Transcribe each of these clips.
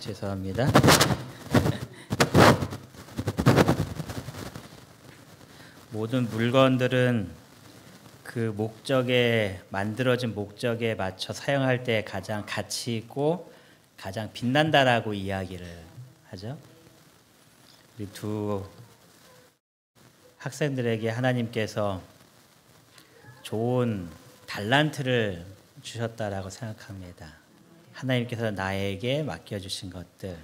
죄송합니다. 모든 물건들은 그 목적에 만들어진 목적에 맞춰 사용할 때 가장 가치 있고 가장 빛난다라고 이야기를 하죠. 우리 두 학생들에게 하나님께서 좋은 달란트를 주셨다라고 생각합니다. 하나님께서 나에게 맡겨주신 것들,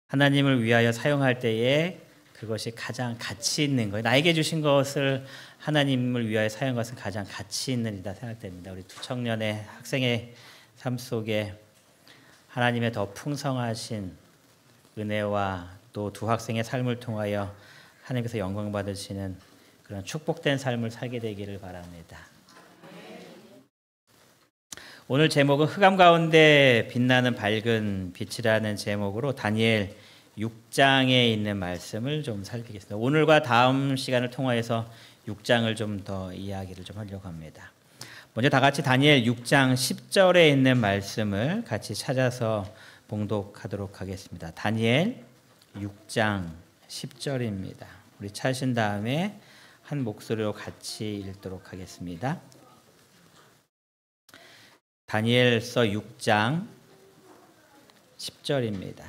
하나님을 위하여 사용할 때에 그것이 가장 가치 있는 거예요. 나에게 주신 것을 하나님을 위하여 사용한 것은 가장 가치 있는 일이다 생각됩니다. 우리 두 청년의 학생의 삶 속에 하나님의 더 풍성하신 은혜와 또 두 학생의 삶을 통하여 하나님께서 영광 받으시는 그런 축복된 삶을 살게 되기를 바랍니다. 오늘 제목은 흑암 가운데 빛나는 밝은 빛이라는 제목으로 다니엘 6장에 있는 말씀을 좀 살피겠습니다. 오늘과 다음 시간을 통하여서 6장을 좀 더 이야기를 좀 하려고 합니다. 먼저 다 같이 다니엘 6장 10절에 있는 말씀을 같이 찾아서 봉독하도록 하겠습니다. 다니엘 6장 10절입니다. 우리 찾으신 다음에 한 목소리로 같이 읽도록 하겠습니다. 다니엘서 6장 10절입니다.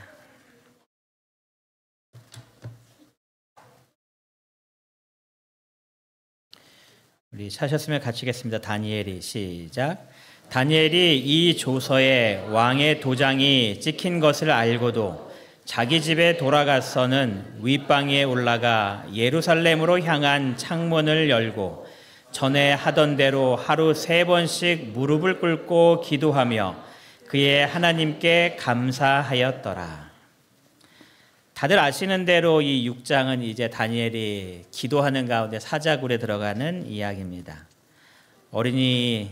우리 찾으셨으면 같이 읽겠습니다. 다니엘이 시작. 다니엘이 이 조서에 왕의 도장이 찍힌 것을 알고도 자기 집에 돌아가서는 윗방에 올라가 예루살렘으로 향한 창문을 열고 전에 하던 대로 하루 3번씩 무릎을 꿇고 기도하며 그의 하나님께 감사하였더라. 다들 아시는 대로 이 6장은 이제 다니엘이 기도하는 가운데 사자굴에 들어가는 이야기입니다. 어린이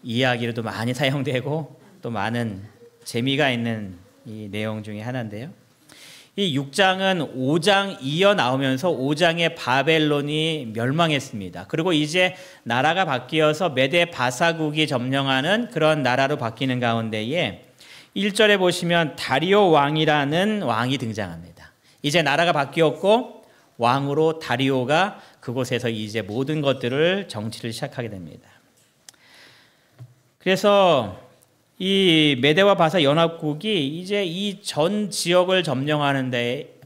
이야기로도 많이 사용되고 또 많은 재미가 있는 이 내용 중에 하나인데요. 이 6장은 5장 이어 나오면서 5장에 바벨론이 멸망했습니다. 그리고 이제 나라가 바뀌어서 메데 바사국이 점령하는 그런 나라로 바뀌는 가운데에 1절에 보시면 다리오 왕이라는 왕이 등장합니다. 이제 나라가 바뀌었고 왕으로 다리오가 그곳에서 이제 모든 것들을 정치를 시작하게 됩니다. 그래서 이 메데와 바사 연합국이 이제 이 전 지역을 점령하는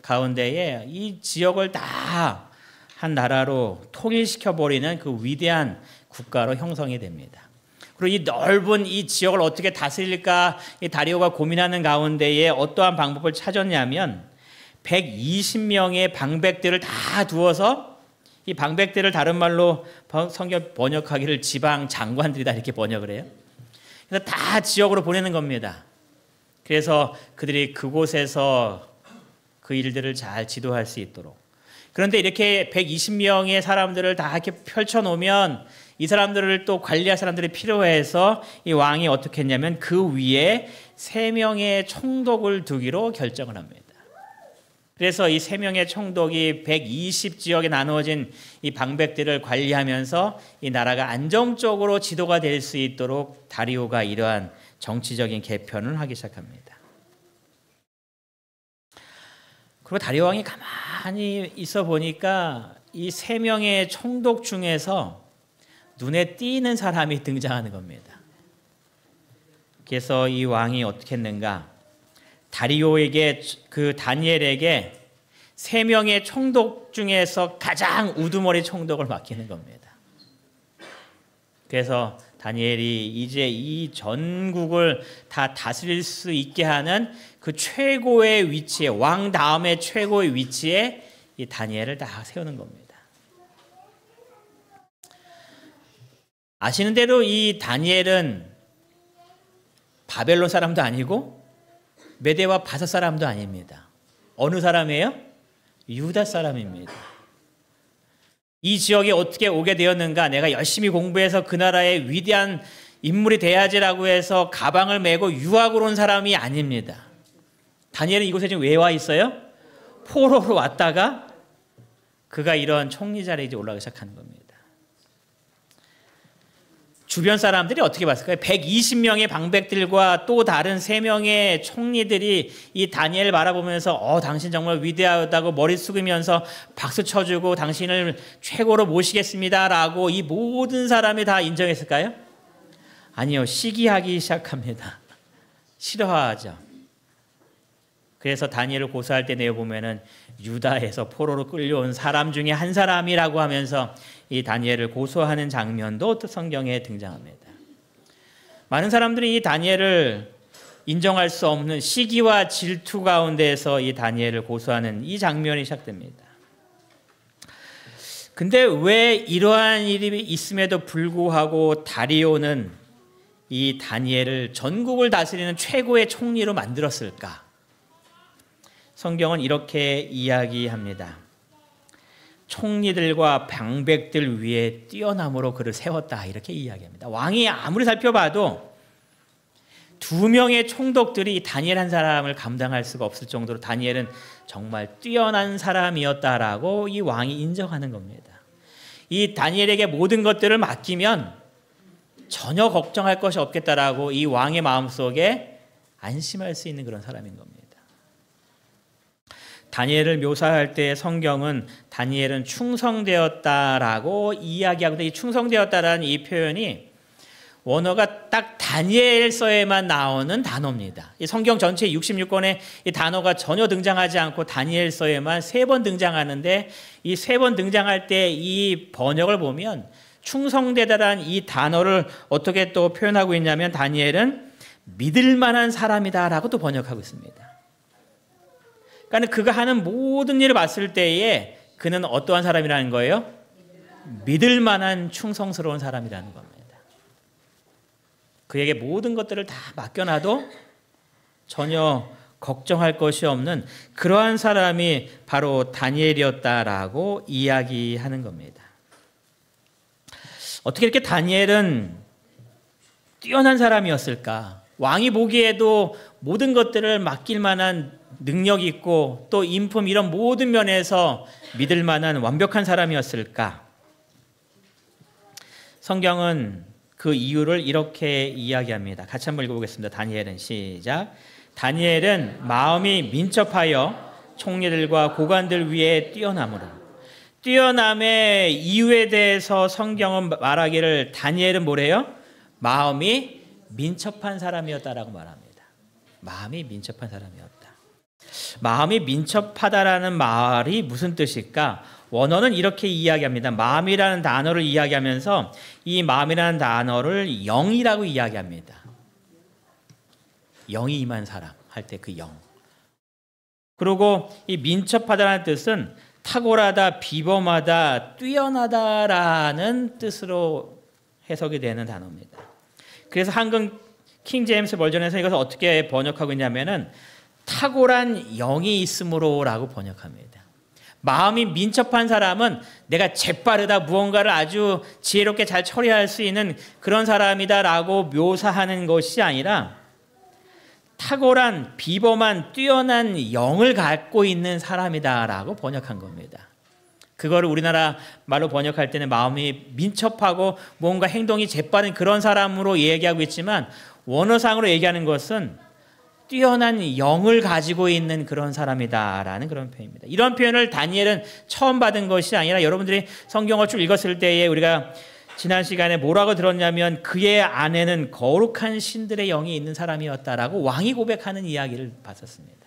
가운데에 이 지역을 다 한 나라로 통일시켜버리는 그 위대한 국가로 형성이 됩니다. 그리고 이 넓은 이 지역을 어떻게 다스릴까 이 다리오가 고민하는 가운데에 어떠한 방법을 찾았냐면 120명의 방백들을 다 두어서 이 방백들을 다른 말로 성경 번역하기를 지방 장관들이다 이렇게 번역을 해요. 그래서 다 지역으로 보내는 겁니다. 그래서 그들이 그곳에서 그 일들을 잘 지도할 수 있도록. 그런데 이렇게 120명의 사람들을 다 이렇게 펼쳐놓으면 이 사람들을 또 관리할 사람들이 필요해서 이 왕이 어떻게 했냐면 그 위에 3명의 총독을 두기로 결정을 합니다. 그래서 이 3명의 총독이 120지역에 나누어진 이 방백들을 관리하면서 이 나라가 안정적으로 지도가 될 수 있도록 다리오가 이러한 정치적인 개편을 하기 시작합니다. 그리고 다리오 왕이 가만히 있어 보니까 이 3명의 총독 중에서 눈에 띄는 사람이 등장하는 겁니다. 그래서 이 왕이 어떻게 했는가? 다리오에게 그 다니엘에게 3명의 총독 중에서 가장 우두머리 총독을 맡기는 겁니다. 그래서 다니엘이 이제 이 전국을 다 다스릴 수 있게 하는 그 최고의 위치에 왕 다음에 최고의 위치에 이 다니엘을 다 세우는 겁니다. 아시는 대로 이 다니엘은 바벨론 사람도 아니고 메데와 바사 사람도 아닙니다. 어느 사람이에요? 유다 사람입니다. 이 지역에 어떻게 오게 되었는가? 내가 열심히 공부해서 그 나라의 위대한 인물이 돼야지라고 해서 가방을 메고 유학으로 온 사람이 아닙니다. 다니엘은 이곳에 지금 왜 와 있어요? 포로로 왔다가 그가 이런 총리 자리에 이제 올라가기 시작하는 겁니다. 주변 사람들이 어떻게 봤을까요? 120명의 방백들과 또 다른 3명의 총리들이 이 다니엘을 바라보면서 당신 정말 위대하다고 머리 숙이면서 박수 쳐주고 당신을 최고로 모시겠습니다라고 이 모든 사람이 다 인정했을까요? 아니요. 시기하기 시작합니다. 싫어하죠. 그래서 다니엘을 고소할 때 내용 보면은 유다에서 포로로 끌려온 사람 중에 한 사람이라고 하면서 이 다니엘을 고소하는 장면도 또 성경에 등장합니다. 많은 사람들이 이 다니엘을 인정할 수 없는 시기와 질투 가운데에서 이 다니엘을 고소하는 이 장면이 시작됩니다. 근데 왜 이러한 일이 있음에도 불구하고 다리오는 이 다니엘을 전국을 다스리는 최고의 총리로 만들었을까? 성경은 이렇게 이야기합니다. 총리들과 방백들 위에 뛰어남으로 그를 세웠다 이렇게 이야기합니다. 왕이 아무리 살펴봐도 2명의 총독들이 다니엘 한 사람을 감당할 수가 없을 정도로 다니엘은 정말 뛰어난 사람이었다라고 이 왕이 인정하는 겁니다. 이 다니엘에게 모든 것들을 맡기면 전혀 걱정할 것이 없겠다라고 이 왕의 마음속에 안심할 수 있는 그런 사람인 겁니다. 다니엘을 묘사할 때 성경은 다니엘은 충성되었다라고 이야기하고, 이 충성되었다라는 이 표현이 원어가 딱 다니엘서에만 나오는 단어입니다. 이 성경 전체 66권에 이 단어가 전혀 등장하지 않고 다니엘서에만 3번 등장하는데, 이 3번 등장할 때 이 번역을 보면 충성되다라는 이 단어를 어떻게 또 표현하고 있냐면 다니엘은 믿을 만한 사람이다라고 또 번역하고 있습니다. 그러니까 그가 하는 모든 일을 봤을 때에 그는 어떠한 사람이라는 거예요? 믿을 만한 충성스러운 사람이라는 겁니다. 그에게 모든 것들을 다 맡겨놔도 전혀 걱정할 것이 없는 그러한 사람이 바로 다니엘이었다라고 이야기하는 겁니다. 어떻게 이렇게 다니엘은 뛰어난 사람이었을까? 왕이 보기에도 모든 것들을 맡길 만한 능력이 있고 또 인품 이런 모든 면에서 믿을 만한 완벽한 사람이었을까? 성경은 그 이유를 이렇게 이야기합니다. 같이 한번 읽어보겠습니다. 다니엘은 시작. 다니엘은 마음이 민첩하여 총리들과 고관들 위에 뛰어남으로. 뛰어남의 이유에 대해서 성경은 말하기를 다니엘은 뭐래요? 마음이 민첩한 사람이었다라고 말합니다. 마음이 민첩한 사람이었다. 마음이 민첩하다라는 말이 무슨 뜻일까? 원어는 이렇게 이야기합니다. 마음이라는 단어를 이야기하면서 이 마음이라는 단어를 영이라고 이야기합니다. 영이 임한 사람 할 때 그 영. 그리고 이 민첩하다라는 뜻은 탁월하다, 비범하다, 뛰어나다라는 뜻으로 해석이 되는 단어입니다. 그래서 한글 킹 제임스 버전에서 이것을 어떻게 번역하고 있냐면은 탁월한 영이 있음으로라고 번역합니다. 마음이 민첩한 사람은 내가 재빠르다, 무언가를 아주 지혜롭게 잘 처리할 수 있는 그런 사람이다라고 묘사하는 것이 아니라 탁월한, 비범한, 뛰어난 영을 갖고 있는 사람이다라고 번역한 겁니다. 그거를 우리나라 말로 번역할 때는 마음이 민첩하고 뭔가 행동이 재빠른 그런 사람으로 얘기하고 있지만 원어상으로 얘기하는 것은 뛰어난 영을 가지고 있는 그런 사람이다라는 그런 표현입니다. 이런 표현을 다니엘은 처음 받은 것이 아니라 여러분들이 성경을 쭉 읽었을 때에 우리가 지난 시간에 뭐라고 들었냐면 그의 안에는 거룩한 신들의 영이 있는 사람이었다라고 왕이 고백하는 이야기를 봤었습니다.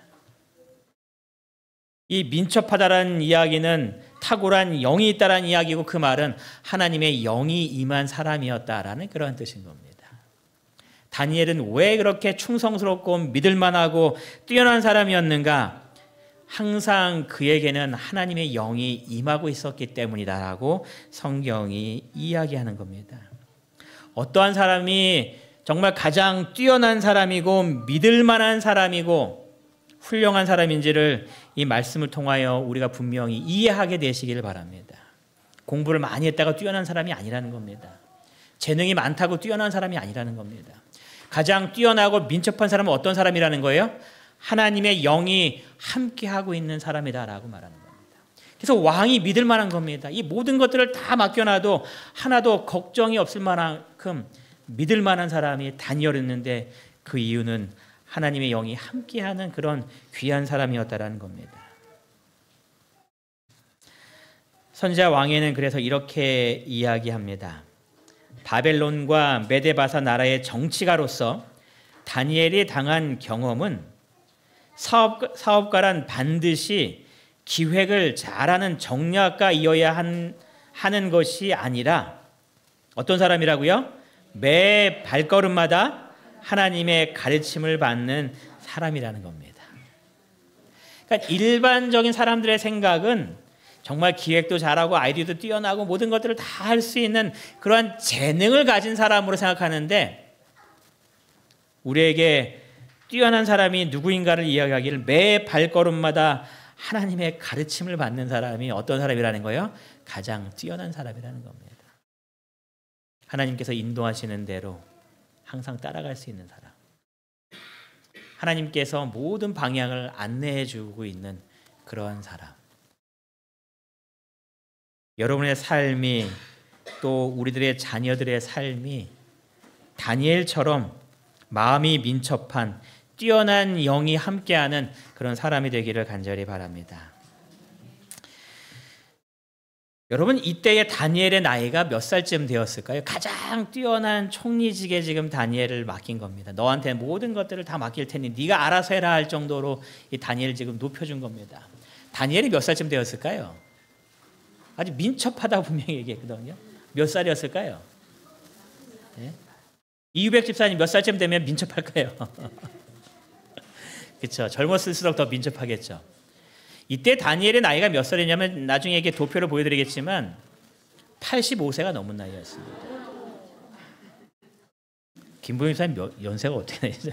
이 민첩하다라는 이야기는 탁월한 영이 있다라는 이야기고 그 말은 하나님의 영이 임한 사람이었다라는 그런 뜻인 겁니다. 다니엘은 왜 그렇게 충성스럽고 믿을만하고 뛰어난 사람이었는가? 항상 그에게는 하나님의 영이 임하고 있었기 때문이다라고 성경이 이야기하는 겁니다. 어떠한 사람이 정말 가장 뛰어난 사람이고 믿을만한 사람이고 훌륭한 사람인지를 이 말씀을 통하여 우리가 분명히 이해하게 되시기를 바랍니다. 공부를 많이 했다가 뛰어난 사람이 아니라는 겁니다. 재능이 많다고 뛰어난 사람이 아니라는 겁니다. 가장 뛰어나고 민첩한 사람은 어떤 사람이라는 거예요? 하나님의 영이 함께하고 있는 사람이다라고 말하는 겁니다. 그래서 왕이 믿을 만한 겁니다. 이 모든 것들을 다 맡겨놔도 하나도 걱정이 없을 만한 만큼 믿을 만한 사람이 다니엘이었는데 그 이유는 하나님의 영이 함께하는 그런 귀한 사람이었다라는 겁니다. 선지자 왕에는 그래서 이렇게 이야기합니다. 바벨론과 메데바사 나라의 정치가로서 다니엘이 당한 경험은 사업가란 반드시 기획을 잘하는 정략가이어야 하는 것이 아니라 어떤 사람이라고요? 매 발걸음마다 하나님의 가르침을 받는 사람이라는 겁니다. 그러니까 일반적인 사람들의 생각은 정말 기획도 잘하고 아이디어도 뛰어나고 모든 것들을 다 할 수 있는 그러한 재능을 가진 사람으로 생각하는데, 우리에게 뛰어난 사람이 누구인가를 이야기하기를 매 발걸음마다 하나님의 가르침을 받는 사람이 어떤 사람이라는 거예요? 가장 뛰어난 사람이라는 겁니다. 하나님께서 인도하시는 대로 항상 따라갈 수 있는 사람, 하나님께서 모든 방향을 안내해 주고 있는 그러한 사람. 여러분의 삶이 또 우리들의 자녀들의 삶이 다니엘처럼 마음이 민첩한 뛰어난 영이 함께하는 그런 사람이 되기를 간절히 바랍니다. 여러분, 이때의 다니엘의 나이가 몇 살쯤 되었을까요? 가장 뛰어난 총리직에 지금 다니엘을 맡긴 겁니다. 너한테 모든 것들을 다 맡길 테니 네가 알아서 해라 할 정도로 이 다니엘을 지금 높여준 겁니다. 다니엘이 몇 살쯤 되었을까요? 아주 민첩하다고 분명히 얘기했거든요. 몇 살이었을까요? 네? 이유백 집사님 몇 살쯤 되면 민첩할까요? 그렇죠. 젊었을수록 더 민첩하겠죠. 이때 다니엘의 나이가 몇 살이냐면 나중에 이게 도표를 보여드리겠지만 85세가 넘은 나이였습니다. 김보영 집사님 연세가 어떻게 되죠?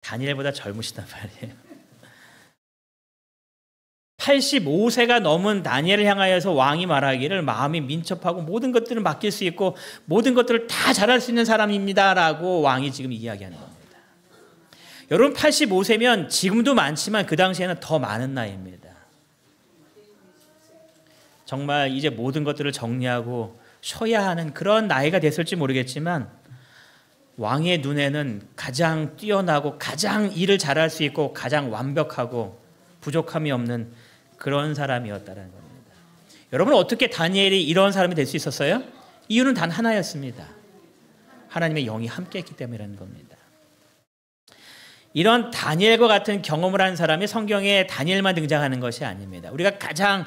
다니엘보다 젊으시단 말이에요. 85세가 넘은 다니엘을 향하여서 왕이 말하기를 마음이 민첩하고 모든 것들을 맡길 수 있고 모든 것들을 다 잘할 수 있는 사람입니다라고 왕이 지금 이야기하는 겁니다. 여러분, 85세면 지금도 많지만 그 당시에는 더 많은 나이입니다. 정말 이제 모든 것들을 정리하고 쉬어야 하는 그런 나이가 됐을지 모르겠지만 왕의 눈에는 가장 뛰어나고 가장 일을 잘할 수 있고 가장 완벽하고 부족함이 없는 그런 사람이었다는 겁니다. 여러분, 어떻게 다니엘이 이런 사람이 될 수 있었어요? 이유는 단 하나였습니다. 하나님의 영이 함께했기 때문이라는 겁니다. 이런 다니엘과 같은 경험을 한 사람이 성경에 다니엘만 등장하는 것이 아닙니다. 우리가 가장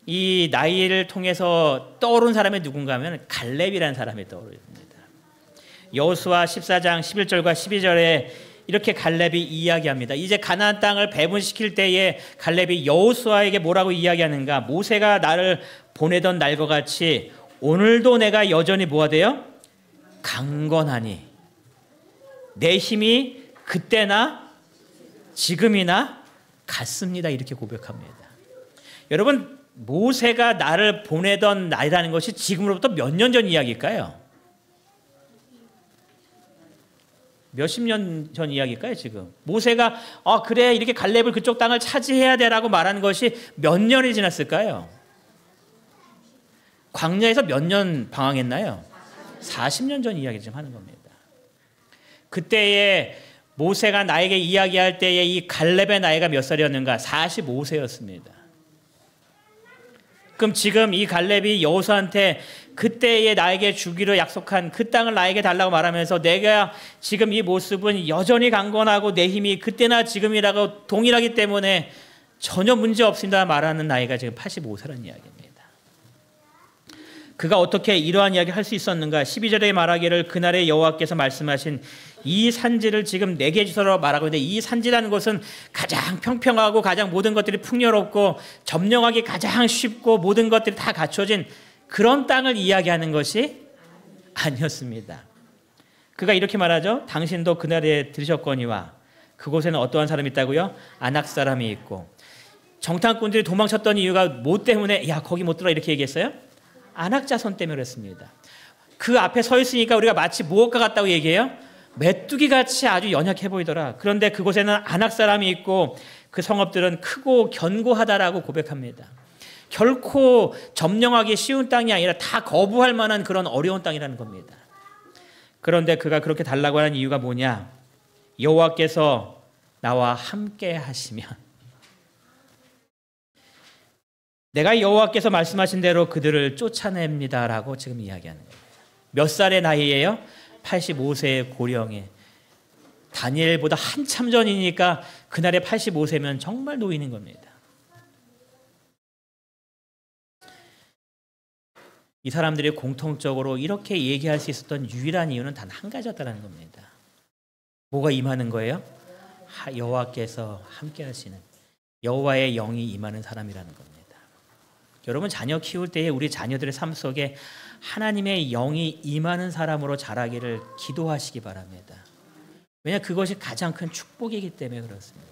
이 나이를 통해서 떠오른 사람이 누군가 하면 갈렙이라는 사람이 떠오릅니다. 여호수아 14장 11절과 12절에 이렇게 갈렙이 이야기합니다. 이제 가나안 땅을 배분시킬 때에 갈렙이 여호수아에게 뭐라고 이야기하는가? 모세가 나를 보내던 날과 같이 오늘도 내가 여전히 뭐가 돼요? 강건하니 내 힘이 그때나 지금이나 같습니다. 이렇게 고백합니다. 여러분, 모세가 나를 보내던 날이라는 것이 지금으로부터 몇 년 전 이야기일까요? 몇십 년 전 이야기일까요? 지금 모세가 그래 이렇게 갈렙을 그쪽 땅을 차지해야 되라고 말한 것이 몇 년이 지났을까요? 광야에서 몇 년 방황했나요? 40년 전 이야기 좀 하는 겁니다. 그때에 모세가 나에게 이야기할 때에 이 갈렙의 나이가 몇 살이었는가? 45세였습니다. 그럼 지금 이 갈렙이 여호수아한테 그때에 나에게 주기로 약속한 그 땅을 나에게 달라고 말하면서 내가 지금 이 모습은 여전히 강건하고 내 힘이 그때나 지금이라고 동일하기 때문에 전혀 문제 없습니다 말하는 나이가 지금 85세라는 이야기입니다. 그가 어떻게 이러한 이야기를 할 수 있었는가? 12절에 말하기를 그날에 여호와께서 말씀하신 이 산지를 지금 내게 주소로 말하고 있는데, 이 산지라는 것은 가장 평평하고 가장 모든 것들이 풍요롭고 점령하기 가장 쉽고 모든 것들이 다 갖춰진 그런 땅을 이야기하는 것이 아니었습니다. 그가 이렇게 말하죠. 당신도 그날에 들으셨거니와 그곳에는 어떠한 사람이 있다고요? 아낙 사람이 있고. 정탐꾼들이 도망쳤던 이유가 뭐 때문에 야 거기 못 들어 이렇게 얘기했어요? 아낙 자손 때문에 그랬습니다. 그 앞에 서 있으니까 우리가 마치 무엇과 같다고 얘기해요? 메뚜기같이 아주 연약해 보이더라. 그런데 그곳에는 아낙 사람이 있고 그 성읍들은 크고 견고하다라고 고백합니다. 결코 점령하기 쉬운 땅이 아니라 다 거부할 만한 그런 어려운 땅이라는 겁니다. 그런데 그가 그렇게 달라고 하는 이유가 뭐냐? 여호와께서 나와 함께 하시면, 내가 여호와께서 말씀하신 대로 그들을 쫓아냅니다라고 지금 이야기하는 거예요. 몇 살의 나이예요? 85세의 고령에. 다니엘보다 한참 전이니까 그날에 85세면 정말 노인인 겁니다. 이 사람들이 공통적으로 이렇게 얘기할 수 있었던 유일한 이유는 단 한 가지였다는 겁니다. 뭐가 임하는 거예요? 여호와께서 함께 하시는, 여호와의 영이 임하는 사람이라는 겁니다. 여러분, 자녀 키울 때에 우리 자녀들의 삶 속에 하나님의 영이 임하는 사람으로 자라기를 기도하시기 바랍니다. 왜냐하면 그것이 가장 큰 축복이기 때문에 그렇습니다.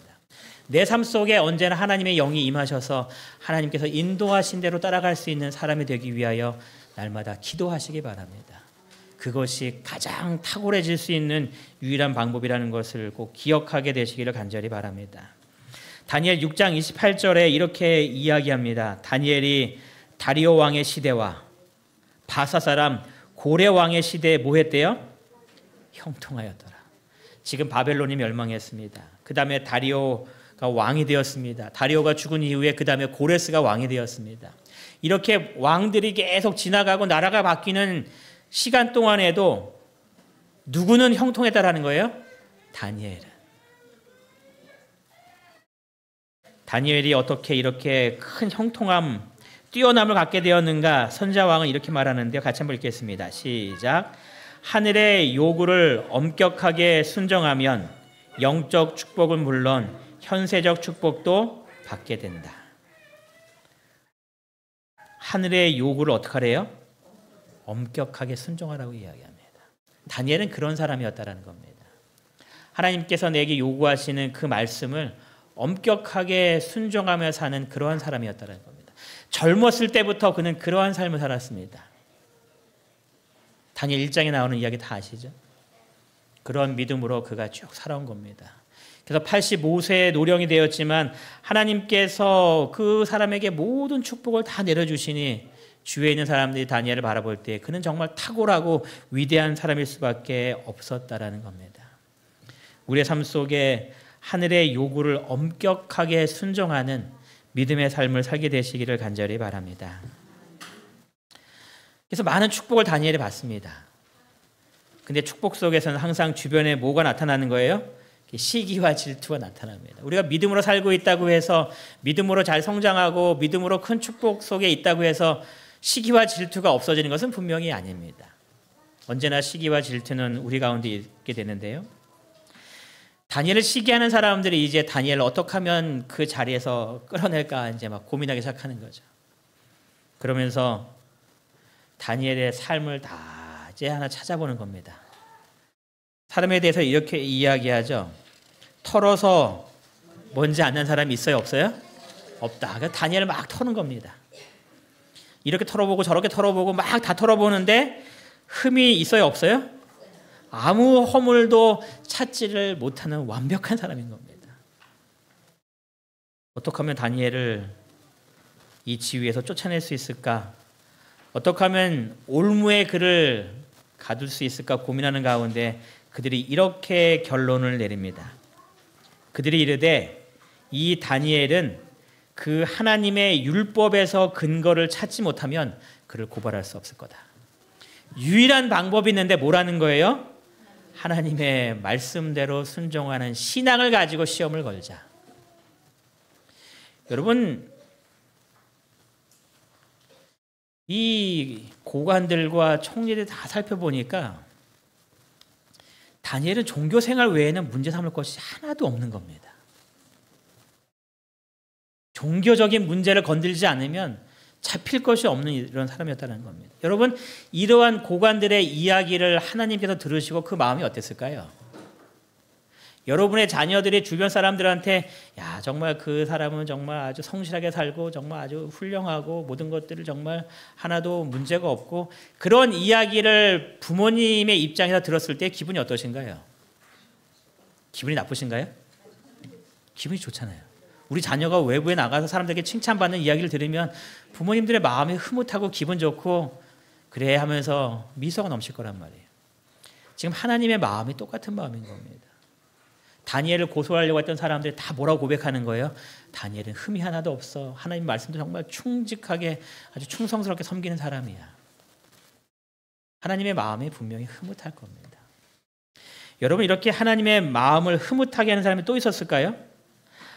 내 삶 속에 언제나 하나님의 영이 임하셔서 하나님께서 인도하신 대로 따라갈 수 있는 사람이 되기 위하여 날마다 기도하시기 바랍니다. 그것이 가장 탁월해질 수 있는 유일한 방법이라는 것을 꼭 기억하게 되시기를 간절히 바랍니다. 다니엘 6장 28절에 이렇게 이야기합니다. 다니엘이 다리오 왕의 시대와 바사 사람 고레 왕의 시대에 뭐 했대요? 형통하였더라. 지금 바벨론이 멸망했습니다. 그 다음에 다리오가 왕이 되었습니다. 다리오가 죽은 이후에 그 다음에 고레스가 왕이 되었습니다. 이렇게 왕들이 계속 지나가고 나라가 바뀌는 시간 동안에도 누구는 형통했다라는 거예요? 다니엘은. 다니엘이 어떻게 이렇게 큰 형통함, 뛰어남을 갖게 되었는가? 선지자왕은 이렇게 말하는데요. 같이 한번 읽겠습니다. 시작. 하늘의 요구를 엄격하게 순종하면 영적 축복은 물론 현세적 축복도 받게 된다. 하늘의 요구를 어떻게 하래요? 엄격하게 순종하라고 이야기합니다. 다니엘은 그런 사람이었다는 겁니다. 하나님께서 내게 요구하시는 그 말씀을 엄격하게 순종하며 사는 그러한 사람이었다는 겁니다. 젊었을 때부터 그는 그러한 삶을 살았습니다. 다니엘 1장에 나오는 이야기 다 아시죠? 그런 믿음으로 그가 쭉 살아온 겁니다. 그래서 85세의 노령이 되었지만 하나님께서 그 사람에게 모든 축복을 다 내려주시니 주위에 있는 사람들이 다니엘을 바라볼 때 그는 정말 탁월하고 위대한 사람일 수밖에 없었다라는 겁니다. 우리의 삶 속에 하늘의 요구를 엄격하게 순종하는 믿음의 삶을 살게 되시기를 간절히 바랍니다. 그래서 많은 축복을 다니엘이 받습니다. 근데 축복 속에서는 항상 주변에 뭐가 나타나는 거예요? 시기와 질투가 나타납니다. 우리가 믿음으로 살고 있다고 해서, 믿음으로 잘 성장하고 믿음으로 큰 축복 속에 있다고 해서 시기와 질투가 없어지는 것은 분명히 아닙니다. 언제나 시기와 질투는 우리 가운데 있게 되는데요. 다니엘을 시기하는 사람들이 이제 다니엘을 어떻게 하면 그 자리에서 끌어낼까 이제 막 고민하기 시작하는 거죠. 그러면서 다니엘의 삶을 다 이제 하나 찾아보는 겁니다. 사람에 대해서 이렇게 이야기하죠. 털어서 뭔지 아는 사람이 있어요? 없어요? 없다. 그러니까 다니엘을 막 터는 겁니다. 이렇게 털어보고 저렇게 털어보고 막 다 털어보는데 흠이 있어요? 없어요? 아무 허물도 찾지를 못하는 완벽한 사람인 겁니다. 어떻게 하면 다니엘을 이 지위에서 쫓아낼 수 있을까? 어떻게 하면 올무의 그를 가둘 수 있을까 고민하는 가운데 그들이 이렇게 결론을 내립니다. 그들이 이르되 이 다니엘은 그 하나님의 율법에서 근거를 찾지 못하면 그를 고발할 수 없을 거다. 유일한 방법이 있는데 뭐라는 거예요? 하나님의 말씀대로 순종하는 신앙을 가지고 시험을 걸자. 여러분, 이 고관들과 총리들 다 살펴보니까 다니엘은 종교 생활 외에는 문제 삼을 것이 하나도 없는 겁니다. 종교적인 문제를 건들지 않으면 잡힐 것이 없는 이런 사람이었다는 겁니다. 여러분, 이러한 고관들의 이야기를 하나님께서 들으시고 그 마음이 어땠을까요? 여러분의 자녀들이 주변 사람들한테 야, 정말 그 사람은 정말 아주 성실하게 살고 정말 아주 훌륭하고 모든 것들을 정말 하나도 문제가 없고, 그런 이야기를 부모님의 입장에서 들었을 때 기분이 어떠신가요? 기분이 나쁘신가요? 기분이 좋잖아요. 우리 자녀가 외부에 나가서 사람들에게 칭찬받는 이야기를 들으면 부모님들의 마음이 흐뭇하고 기분 좋고 그래 하면서 미소가 넘칠 거란 말이에요. 지금 하나님의 마음이 똑같은 마음인 겁니다. 다니엘을 고소하려고 했던 사람들이 다 뭐라고 고백하는 거예요? 다니엘은 흠이 하나도 없어. 하나님 말씀도 정말 충직하게 아주 충성스럽게 섬기는 사람이야. 하나님의 마음이 분명히 흐뭇할 겁니다. 여러분, 이렇게 하나님의 마음을 흐뭇하게 하는 사람이 또 있었을까요?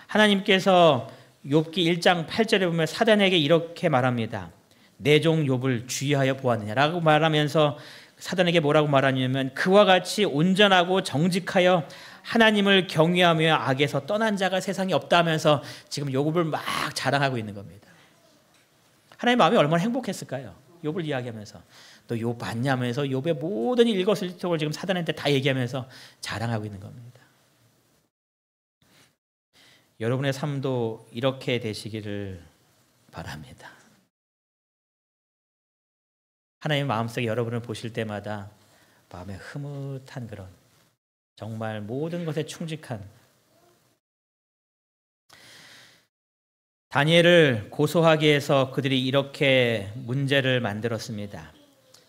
하나님께서 욥기 1장 8절에 보면 사단에게 이렇게 말합니다. 내 종 욥을 주의하여 보았느냐라고 말하면서 사단에게 뭐라고 말하냐면 그와 같이 온전하고 정직하여 하나님을 경외하며 악에서 떠난 자가 세상에 없다 하면서 지금 욥을 막 자랑하고 있는 겁니다. 하나님의 마음이 얼마나 행복했을까요? 욥을 이야기하면서 너 욥 봤냐면서 욥의 모든 일거수일투족을 지금 사단한테 다 얘기하면서 자랑하고 있는 겁니다. 여러분의 삶도 이렇게 되시기를 바랍니다. 하나님의 마음속에 여러분을 보실 때마다 마음에 흐뭇한 그런 정말 모든 것에 충직한 다니엘을 고소하기 위해서 그들이 이렇게 문제를 만들었습니다.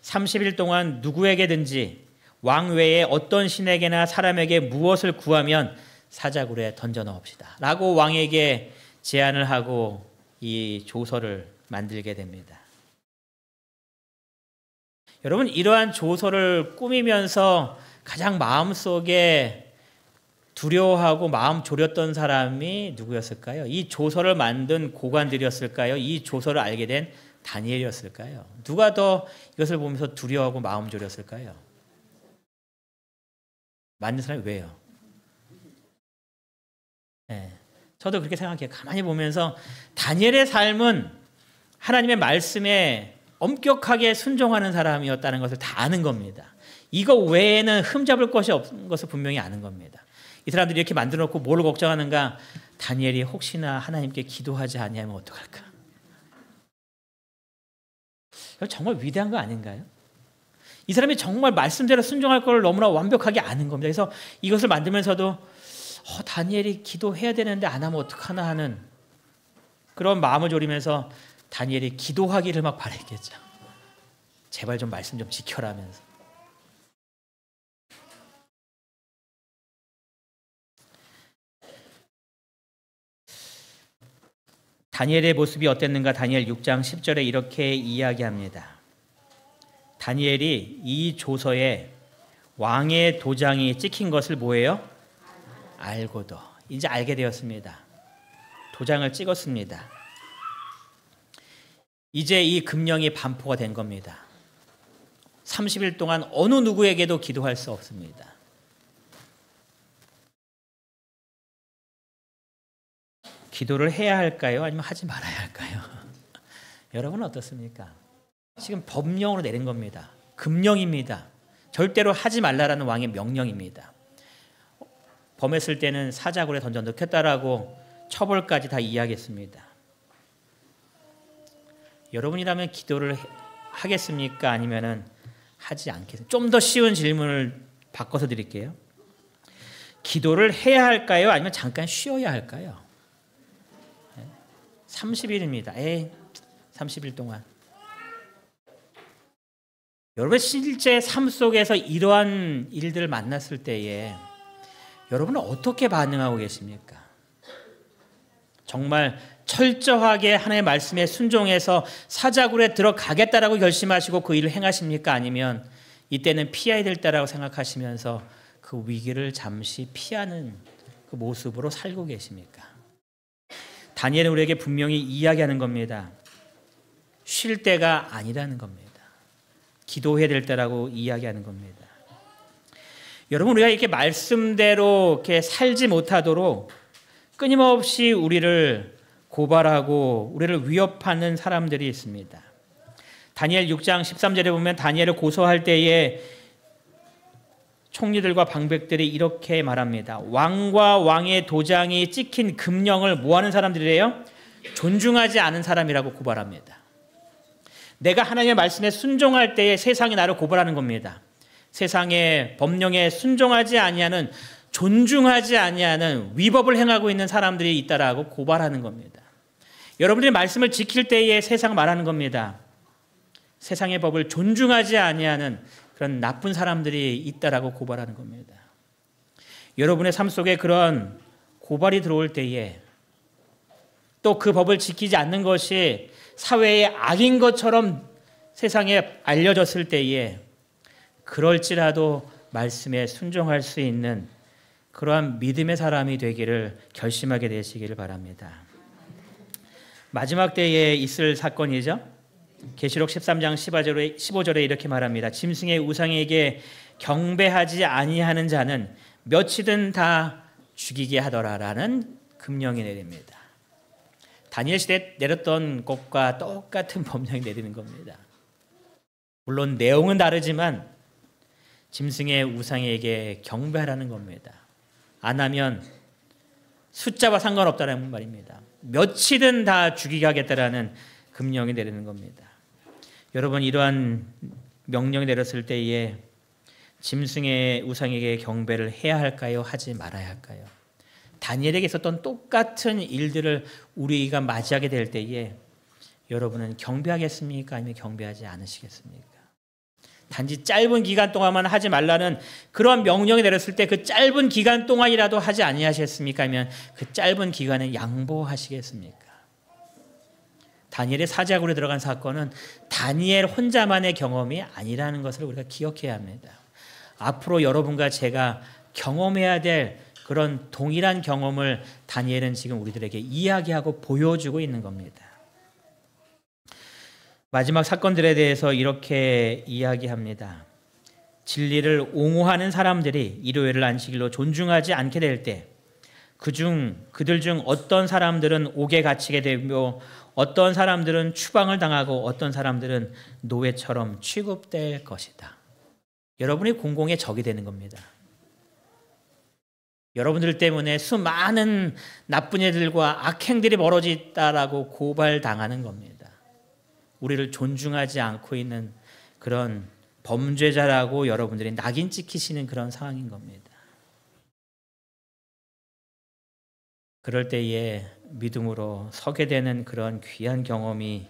30일 동안 누구에게든지 왕 외에 어떤 신에게나 사람에게 무엇을 구하면 사자굴에 던져 넣읍시다 라고 왕에게 제안을 하고 이 조서를 만들게 됩니다. 여러분, 이러한 조서를 꾸미면서 가장 마음속에 두려워하고 마음 졸였던 사람이 누구였을까요? 이 조서를 만든 고관들이었을까요? 이 조서를 알게 된 다니엘이었을까요? 누가 더 이것을 보면서 두려워하고 마음 졸였을까요? 만든 사람이 왜요? 네, 저도 그렇게 생각해요. 가만히 보면서 다니엘의 삶은 하나님의 말씀에 엄격하게 순종하는 사람이었다는 것을 다 아는 겁니다. 이거 외에는 흠잡을 것이 없는 것을 분명히 아는 겁니다. 이 사람들이 이렇게 만들어 놓고 뭘 걱정하는가? 다니엘이 혹시나 하나님께 기도하지 아니하면 어떡할까? 정말 위대한 거 아닌가요? 이 사람이 정말 말씀대로 순종할 걸 너무나 완벽하게 아는 겁니다. 그래서 이것을 만들면서도 다니엘이 기도해야 되는데 안 하면 어떡하나 하는 그런 마음을 졸이면서 다니엘이 기도하기를 막 바랬겠죠. 제발 좀 말씀 좀 지켜라 하면서. 다니엘의 모습이 어땠는가? 다니엘 6장 10절에 이렇게 이야기합니다. 다니엘이 이 조서에 왕의 도장이 찍힌 것을 뭐예요? 알고도 이제 알게 되었습니다. 도장을 찍었습니다. 이제 이 금령이 반포가 된 겁니다. 30일 동안 어느 누구에게도 기도할 수 없습니다. 기도를 해야 할까요? 아니면 하지 말아야 할까요? 여러분은 어떻습니까? 지금 법령으로 내린 겁니다. 금령입니다. 절대로 하지 말라라는 왕의 명령입니다. 범했을 때는 사자굴에 던져 넣겠다라고 처벌까지 다 이야기했습니다. 여러분이라면 기도를 하겠습니까? 아니면은 하지 않겠습니까? 좀 더 쉬운 질문을 바꿔서 드릴게요. 기도를 해야 할까요? 아니면 잠깐 쉬어야 할까요? 30일입니다. 30일 동안. 여러분 실제 삶 속에서 이러한 일들을 만났을 때에 여러분은 어떻게 반응하고 계십니까? 정말 철저하게 하나님의 말씀에 순종해서 사자굴에 들어가겠다라고 결심하시고 그 일을 행하십니까? 아니면 이때는 피해야 될 때라고 생각하시면서 그 위기를 잠시 피하는 그 모습으로 살고 계십니까? 다니엘은 우리에게 분명히 이야기하는 겁니다. 쉴 때가 아니라는 겁니다. 기도해야 될 때라고 이야기하는 겁니다. 여러분, 우리가 이렇게 말씀대로 이렇게 살지 못하도록 끊임없이 우리를 고발하고 우리를 위협하는 사람들이 있습니다. 다니엘 6장 13절에 보면 다니엘을 고소할 때에 총리들과 방백들이 이렇게 말합니다. 왕과 왕의 도장이 찍힌 금령을 뭐하는 사람들이래요? 존중하지 않은 사람이라고 고발합니다. 내가 하나님의 말씀에 순종할 때에 세상이 나를 고발하는 겁니다. 세상의 법령에 순종하지 아니하는 존중하지 아니하는 위법을 행하고 있는 사람들이 있다라고 고발하는 겁니다. 여러분들이 말씀을 지킬 때에 세상 말하는 겁니다. 세상의 법을 존중하지 아니하는 그런 나쁜 사람들이 있다라고 고발하는 겁니다. 여러분의 삶 속에 그런 고발이 들어올 때에 또 그 법을 지키지 않는 것이 사회의 악인 것처럼 세상에 알려졌을 때에 그럴지라도 말씀에 순종할 수 있는 그러한 믿음의 사람이 되기를 결심하게 되시기를 바랍니다. 마지막 때에 있을 사건이죠. 계시록 13장 15절에 이렇게 말합니다. 짐승의 우상에게 경배하지 아니하는 자는 몇이든 다 죽이게 하더라라는 금령이 내립니다. 다니엘 시대에 내렸던 것과 똑같은 법령이 내리는 겁니다. 물론 내용은 다르지만 짐승의 우상에게 경배하라는 겁니다. 안 하면 숫자와 상관없다는 말입니다. 몇이든 다 죽이게 하겠다라는 금령이 내리는 겁니다. 여러분, 이러한 명령이 내렸을 때에 짐승의 우상에게 경배를 해야 할까요? 하지 말아야 할까요? 다니엘에게 있었던 똑같은 일들을 우리가 맞이하게 될 때에 여러분은 경배하겠습니까? 아니면 경배하지 않으시겠습니까? 단지 짧은 기간 동안만 하지 말라는 그런 명령이 내렸을 때 그 짧은 기간 동안이라도 하지 아니하셨습니까? 아니면 그 짧은 기간에 양보하시겠습니까? 다니엘의 사자굴에 들어간 사건은 다니엘 혼자만의 경험이 아니라는 것을 우리가 기억해야 합니다. 앞으로 여러분과 제가 경험해야 될 그런 동일한 경험을 다니엘은 지금 우리들에게 이야기하고 보여주고 있는 겁니다. 마지막 사건들에 대해서 이렇게 이야기합니다. 진리를 옹호하는 사람들이 일요일을 안식일로 존중하지 않게 될 때 그들 중 어떤 사람들은 옥에 갇히게 되며 어떤 사람들은 추방을 당하고 어떤 사람들은 노예처럼 취급될 것이다. 여러분이 공공의 적이 되는 겁니다. 여러분들 때문에 수많은 나쁜 애들과 악행들이 벌어졌다라고 고발당하는 겁니다. 우리를 존중하지 않고 있는 그런 범죄자라고 여러분들이 낙인 찍히시는 그런 상황인 겁니다. 그럴 때에 믿음으로 서게 되는 그런 귀한 경험이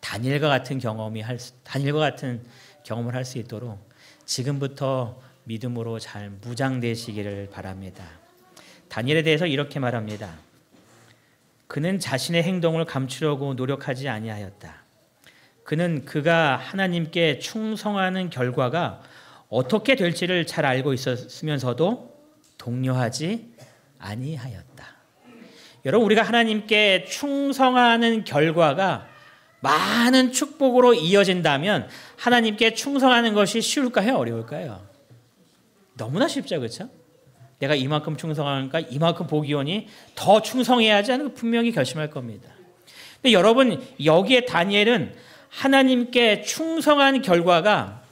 다니엘과 같은 경험을 할 수 있도록 지금부터 믿음으로 잘 무장되시기를 바랍니다. 다니엘에 대해서 이렇게 말합니다. 그는 자신의 행동을 감추려고 노력하지 아니하였다. 그는 그가 하나님께 충성하는 결과가 어떻게 될지를 잘 알고 있었으면서도 동요하지 아니하였다. 여러분, 우리가 하나님께 충성하는 결과가 많은 축복으로 이어진다면 하나님께 충성하는 것이 쉬울까요? 어려울까요? 너무나 쉽죠, 그렇죠? 내가 이만큼 충성하니까 이만큼 복이 오니 더 충성해야지 하는 거 분명히 결심할 겁니다. 근데 여러분, 여기에 다니엘은 하나님께 충성한 결과가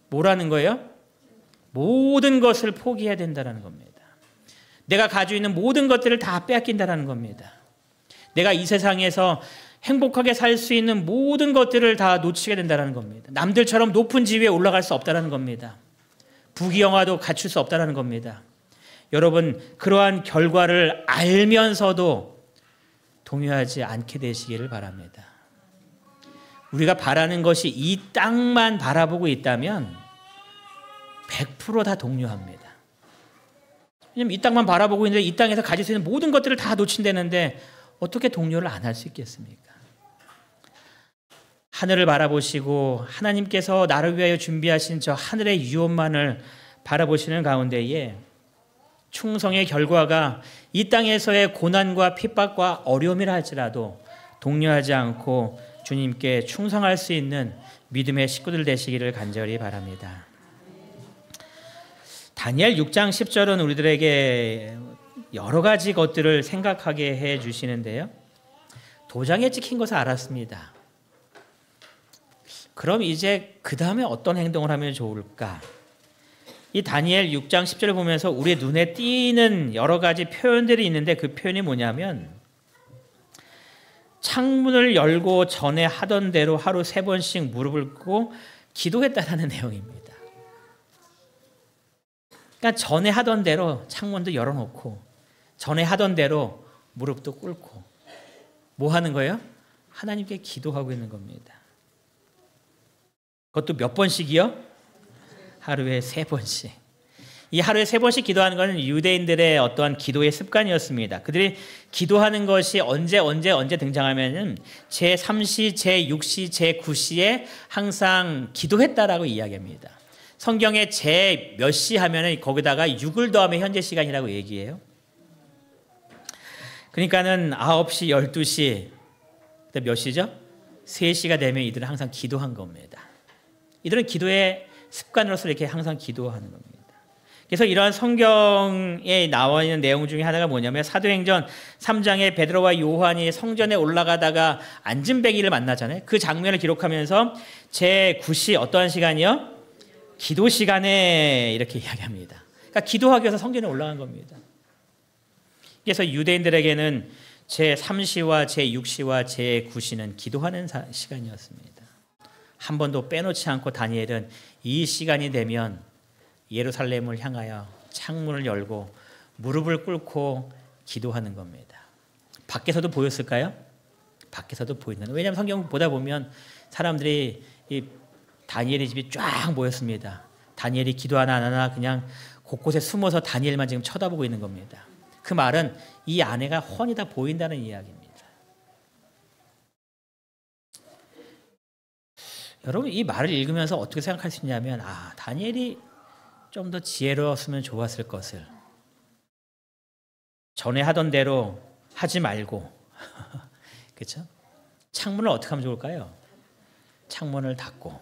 뭐라는 거예요? 모든 것을 포기해야 된다는 겁니다. 내가 가지고 있는 모든 것들을 다 빼앗긴다는 겁니다. 내가 이 세상에서 행복하게 살 수 있는 모든 것들을 다 놓치게 된다는 겁니다. 남들처럼 높은 지위에 올라갈 수 없다는 겁니다. 부귀영화도 갖출 수 없다는 겁니다. 여러분, 그러한 결과를 알면서도 동요하지 않게 되시기를 바랍니다. 우리가 바라는 것이 이 땅만 바라보고 있다면 100% 다 동요합니다. 왜냐하면 이 땅만 바라보고 있는데 이 땅에서 가질 수 있는 모든 것들을 다 놓친다는데 어떻게 동요를 안 할 수 있겠습니까? 하늘을 바라보시고 하나님께서 나를 위하여 준비하신 저 하늘의 유업만을 바라보시는 가운데에 충성의 결과가 이 땅에서의 고난과 핍박과 어려움이라 할지라도 동요하지 않고 주님께 충성할 수 있는 믿음의 식구들 되시기를 간절히 바랍니다. 다니엘 6장 10절은 우리들에게 여러 가지 것들을 생각하게 해 주시는데요. 도장에 찍힌 것을 알았습니다. 그럼 이제 그 다음에 어떤 행동을 하면 좋을까? 이 다니엘 6장 10절을 보면서 우리 눈에 띄는 여러 가지 표현들이 있는데 그 표현이 뭐냐면 창문을 열고 전에 하던 대로 하루 3번씩 무릎을 꿇고 기도했다라는 내용입니다. 그러니까 전에 하던 대로 창문도 열어놓고 전에 하던 대로 무릎도 꿇고 뭐 하는 거예요? 하나님께 기도하고 있는 겁니다. 그것도 몇 번씩이요? 하루에 3번씩. 이 하루에 3번씩 기도하는 것은 유대인들의 어떠한 기도의 습관이었습니다. 그들이 기도하는 것이 언제 등장하면은 제3시, 제6시, 제9시에 항상 기도했다라고 이야기합니다. 성경에 제 몇 시 하면은 거기다가 6을 더하면 현재 시간이라고 얘기해요. 그러니까는 9시, 12시, 몇 시죠? 3시가 되면 이들은 항상 기도한 겁니다. 이들은 기도의 습관으로서 이렇게 항상 기도하는 겁니다. 그래서 이러한 성경에 나와 있는 내용 중에 하나가 뭐냐면 사도행전 3장에 베드로와 요한이 성전에 올라가다가 안진뱅이를 만나잖아요. 그 장면을 기록하면서 제9시 어떠한 시간이요? 기도 시간에 이렇게 이야기합니다. 그러니까 기도하기 위해서 성전에 올라간 겁니다. 그래서 유대인들에게는 제3시와 제6시와 제9시는 기도하는 시간이었습니다. 한 번도 빼놓지 않고 다니엘은 이 시간이 되면 예루살렘을 향하여 창문을 열고 무릎을 꿇고 기도하는 겁니다. 밖에서도 보였을까요? 밖에서도 보인다. 왜냐하면 성경 보다 보면 사람들이 이 다니엘의 집이 쫙 모였습니다. 다니엘이 기도하나 안 하나 그냥 곳곳에 숨어서 다니엘만 지금 쳐다보고 있는 겁니다. 그 말은 이 안에가 훤히 다 보인다는 이야기입니다. 여러분 이 말을 읽으면서 어떻게 생각할 수 있냐면 다니엘이 좀 더 지혜로웠으면 좋았을 것을 전에 하던 대로 하지 말고 그렇죠? 창문을 어떻게 하면 좋을까요? 창문을 닫고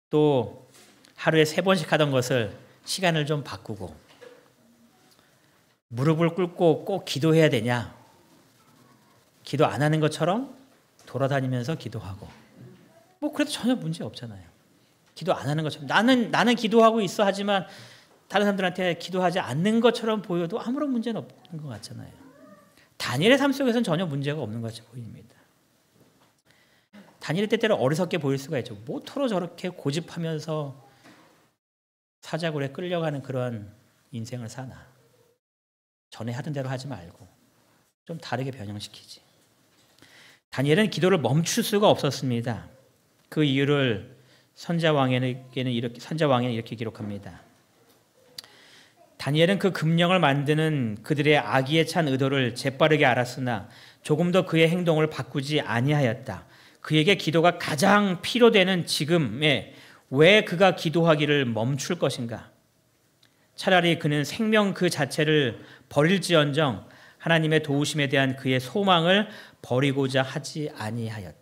또 하루에 3번씩 하던 것을 시간을 좀 바꾸고 무릎을 꿇고 꼭 기도해야 되냐? 기도 안 하는 것처럼 돌아다니면서 기도하고 뭐 그래도 전혀 문제 없잖아요. 기도 안 하는 것처럼 나는 기도하고 있어 하지만 다른 사람들한테 기도하지 않는 것처럼 보여도 아무런 문제는 없는 것 같잖아요. 다니엘의 삶 속에서는 전혀 문제가 없는 것 같이 보입니다. 다니엘 때때로 어리석게 보일 수가 있죠. 뭐토록 저렇게 고집하면서 사자굴에 끌려가는 그런 인생을 사나. 전에 하던 대로 하지 말고 좀 다르게 변형시키지. 다니엘은 기도를 멈출 수가 없었습니다. 그 이유를 선자왕에는 이렇게 기록합니다. 다니엘은 그 금령을 만드는 그들의 악의에 찬 의도를 재빠르게 알았으나 조금 더 그의 행동을 바꾸지 아니하였다. 그에게 기도가 가장 필요되는 지금에 왜 그가 기도하기를 멈출 것인가? 차라리 그는 생명 그 자체를 버릴지언정 하나님의 도우심에 대한 그의 소망을 버리고자 하지 아니하였다.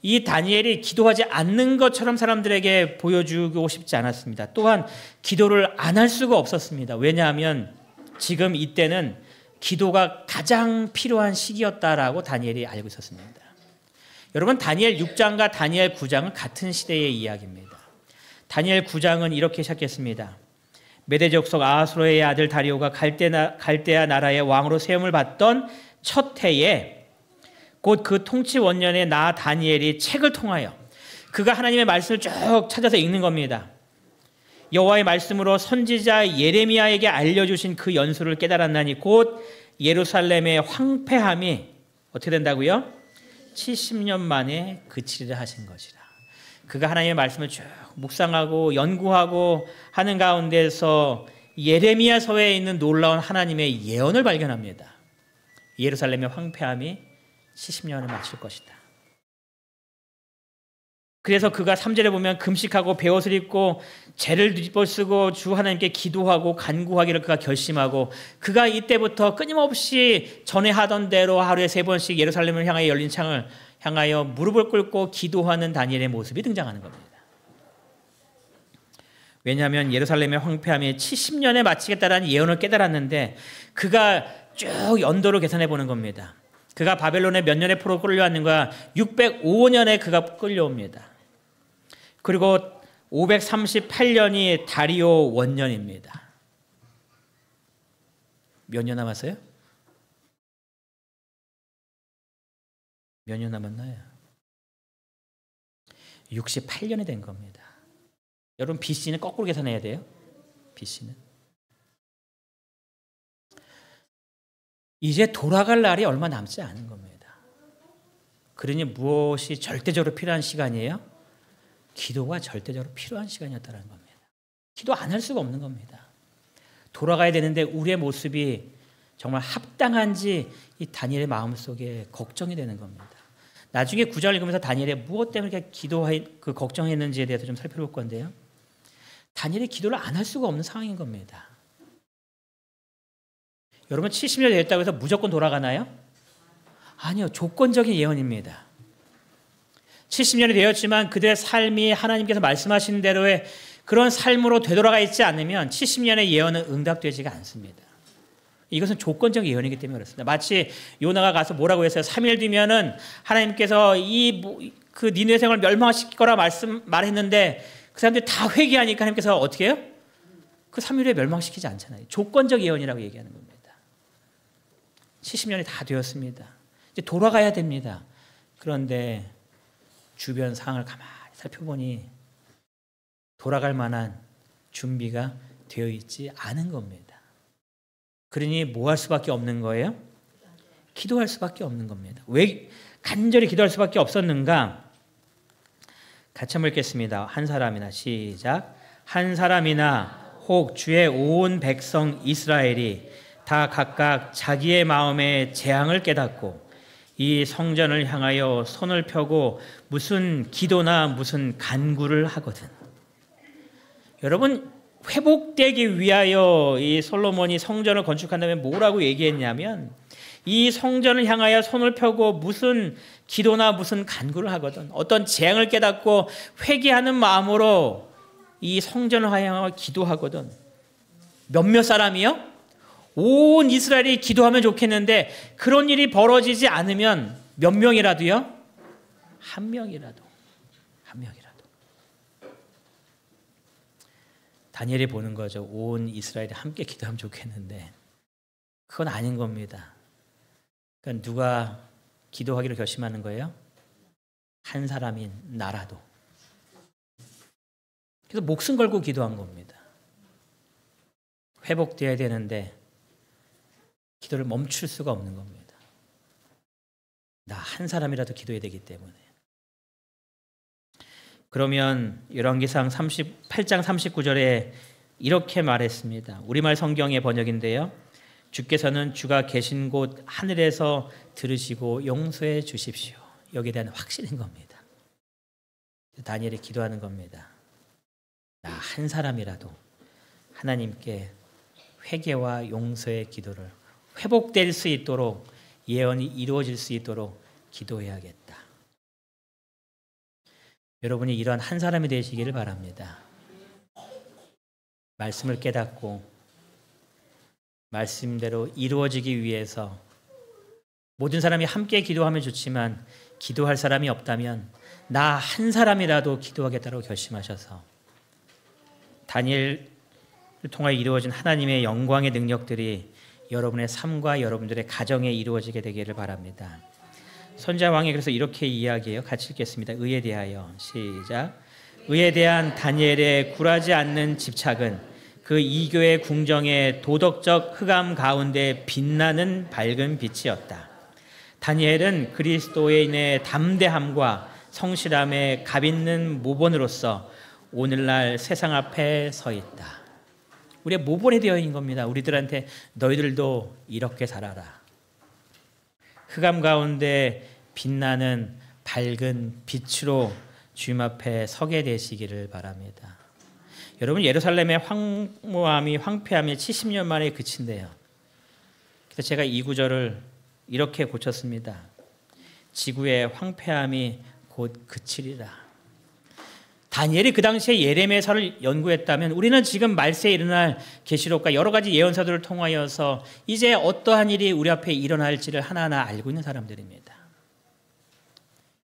이 다니엘이 기도하지 않는 것처럼 사람들에게 보여주고 싶지 않았습니다. 또한 기도를 안 할 수가 없었습니다. 왜냐하면 지금 이때는 기도가 가장 필요한 시기였다라고 다니엘이 알고 있었습니다. 여러분 다니엘 6장과 다니엘 9장은 같은 시대의 이야기입니다. 다니엘 9장은 이렇게 시작했습니다. 메대 족속 아하수로의 아들 다리오가 갈대아 나라의 왕으로 세움을 받던 첫 해에 곧 그 통치 원년에 나 다니엘이 책을 통하여 그가 하나님의 말씀을 쭉 찾아서 읽는 겁니다. 여호와의 말씀으로 선지자 예레미야에게 알려주신 그 연수를 깨달았나니 곧 예루살렘의 황폐함이 어떻게 된다고요? 70년 만에 그치리라 하신 것이라. 그가 하나님의 말씀을 쭉 묵상하고 연구하고 하는 가운데서 예레미야서에 있는 놀라운 하나님의 예언을 발견합니다. 예루살렘의 황폐함이 70년을 마칠 것이다. 그래서 그가 3절에 보면 금식하고 베옷을 입고 재를 뒤집어 쓰고 주 하나님께 기도하고 간구하기를 그가 결심하고 그가 이때부터 끊임없이 전에 하던 대로 하루에 3번씩 예루살렘을 향하여 열린 창을 향하여 무릎을 꿇고 기도하는 다니엘의 모습이 등장하는 겁니다. 왜냐하면 예루살렘의 황폐함이 70년에 마치겠다라는 예언을 깨달았는데 그가 쭉 연도로 계산해 보는 겁니다. 그가 바벨론에 몇 년에 포로 끌려왔는가? 605년에 그가 끌려옵니다. 그리고 538년이 다리오 원년입니다. 몇 년 남았어요? 몇 년 남았나요? 68년이 된 겁니다. 여러분 BC는 거꾸로 계산해야 돼요. BC는. 이제 돌아갈 날이 얼마 남지 않은 겁니다. 그러니 무엇이 절대적으로 필요한 시간이에요? 기도가 절대적으로 필요한 시간이었다는 겁니다. 기도 안 할 수가 없는 겁니다. 돌아가야 되는데 우리의 모습이 정말 합당한지 이 다니엘의 마음속에 걱정이 되는 겁니다. 나중에 9장을 읽으면서 다니엘이 무엇 때문에 걱정했는지에 대해서 좀 살펴볼 건데요. 다니엘이 기도를 안 할 수가 없는 상황인 겁니다. 여러분 70년 되었다고 해서 무조건 돌아가나요? 아니요. 조건적인 예언입니다. 70년이 되었지만 그들의 삶이 하나님께서 말씀하신 대로의 그런 삶으로 되돌아가 있지 않으면 70년의 예언은 응답되지가 않습니다. 이것은 조건적 예언이기 때문에 그렇습니다. 마치 요나가 가서 뭐라고 했어요? 3일 뒤면은 하나님께서 그 니느웨 성을 멸망시킬 거라 말했는데 그 사람들이 다 회개하니까 하나님께서 어떻게 해요? 그 3일 후에 멸망시키지 않잖아요. 조건적 예언이라고 얘기하는 겁니다. 70년이 다 되었습니다. 이제 돌아가야 됩니다. 그런데 주변 상황을 가만히 살펴보니 돌아갈 만한 준비가 되어 있지 않은 겁니다. 그러니 뭐 할 수밖에 없는 거예요? 기도할 수밖에 없는 겁니다. 왜 간절히 기도할 수밖에 없었는가? 같이 한번 읽겠습니다. 한 사람이나 시작. 한 사람이나 혹 주의 온 백성 이스라엘이 다 각각 자기의 마음의 재앙을 깨닫고 이 성전을 향하여 손을 펴고 무슨 기도나 무슨 간구를 하거든. 여러분 회복되기 위하여 이 솔로몬이 성전을 건축한 다음에 뭐라고 얘기했냐면 이 성전을 향하여 손을 펴고 무슨 기도나 무슨 간구를 하거든. 어떤 재앙을 깨닫고 회개하는 마음으로 이 성전을 향하여 기도하거든. 몇몇 사람이요? 온 이스라엘이 기도하면 좋겠는데 그런 일이 벌어지지 않으면 몇 명이라도요? 한 명이라도. 다니엘이 보는 거죠. 온 이스라엘이 함께 기도하면 좋겠는데 그건 아닌 겁니다. 그러니까 누가 기도하기로 결심하는 거예요? 한 사람인 나라도. 그래서 목숨 걸고 기도한 겁니다. 회복되어야 되는데 기도를 멈출 수가 없는 겁니다. 나 한 사람이라도 기도해야 되기 때문에. 그러면 열왕기상 8장 39절에 이렇게 말했습니다. 우리말 성경의 번역인데요. 주께서는 주가 계신 곳 하늘에서 들으시고 용서해 주십시오. 여기에 대한 확신인 겁니다. 다니엘이 기도하는 겁니다. 나 한 사람이라도 하나님께 회개와 용서의 기도를 회복될 수 있도록 예언이 이루어질 수 있도록 기도해야겠다. 여러분이 이런 한 사람이 되시기를 바랍니다. 말씀을 깨닫고 말씀대로 이루어지기 위해서 모든 사람이 함께 기도하면 좋지만 기도할 사람이 없다면 나 한 사람이라도 기도하겠다고 결심하셔서 다니엘을 통하여 이루어진 하나님의 영광의 능력들이 여러분의 삶과 여러분들의 가정에 이루어지게 되기를 바랍니다. 선지자 왕이 그래서 이렇게 이야기해요. 같이 읽겠습니다. 의에 대하여 시작. 의에 대한 다니엘의 굴하지 않는 집착은 그 이교의 궁정의 도덕적 흑암 가운데 빛나는 밝은 빛이었다. 다니엘은 그리스도인의 담대함과 성실함의 값있는 모본으로서 오늘날 세상 앞에 서 있다. 우리의 모본이 되어 있는 겁니다. 우리들한테 너희들도 이렇게 살아라. 흑암 가운데 빛나는 밝은 빛으로 주님 앞에 서게 되시기를 바랍니다. 여러분 예루살렘의 황무함이 황폐함이 70년 만에 그친대요. 그래서 제가 이 구절을 이렇게 고쳤습니다. 지구의 황폐함이 곧 그치리라. 다니엘이 그 당시에 예레미야서를 연구했다면 우리는 지금 말세에 일어날 계시록과 여러 가지 예언서들을 통하여서 이제 어떠한 일이 우리 앞에 일어날지를 하나하나 알고 있는 사람들입니다.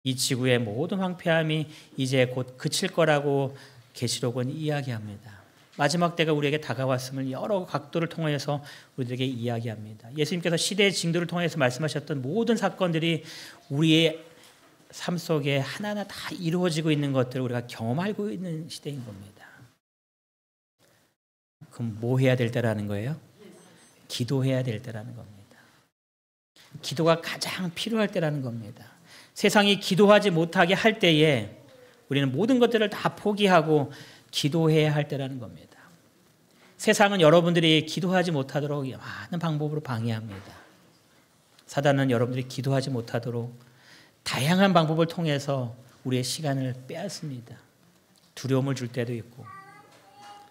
이 지구의 모든 황폐함이 이제 곧 그칠 거라고 계시록은 이야기합니다. 마지막 때가 우리에게 다가왔음을 여러 각도를 통해서 우리에게 이야기합니다. 예수님께서 시대의 징조를 통해서 말씀하셨던 모든 사건들이 우리의 삶 속에 하나하나 다 이루어지고 있는 것들을 우리가 경험하고 있는 시대인 겁니다. 그럼 뭐 해야 될 때라는 거예요? 기도해야 될 때라는 겁니다. 기도가 가장 필요할 때라는 겁니다. 세상이 기도하지 못하게 할 때에 우리는 모든 것들을 다 포기하고 기도해야 할 때라는 겁니다. 세상은 여러분들이 기도하지 못하도록 많은 방법으로 방해합니다. 사단은 여러분들이 기도하지 못하도록 다양한 방법을 통해서 우리의 시간을 빼앗습니다. 두려움을 줄 때도 있고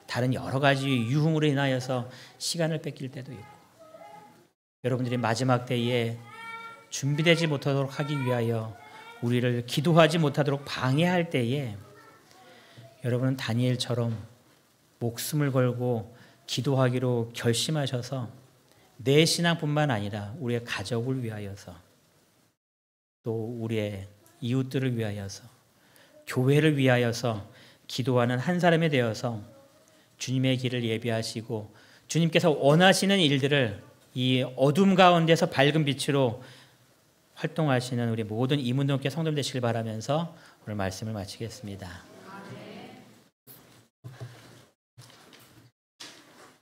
다른 여러 가지 유흥으로 인하여서 시간을 뺏길 때도 있고 여러분들이 마지막 때에 준비되지 못하도록 하기 위하여 우리를 기도하지 못하도록 방해할 때에 여러분은 다니엘처럼 목숨을 걸고 기도하기로 결심하셔서 내 신앙뿐만 아니라 우리의 가족을 위하여서 또 우리의 이웃들을 위하여서 교회를 위하여서 기도하는 한 사람이 되어서 주님의 길을 예비하시고 주님께서 원하시는 일들을 이 어둠 가운데서 밝은 빛으로 활동하시는 우리 모든 이문동교 성도들 되시길 바라면서 오늘 말씀을 마치겠습니다.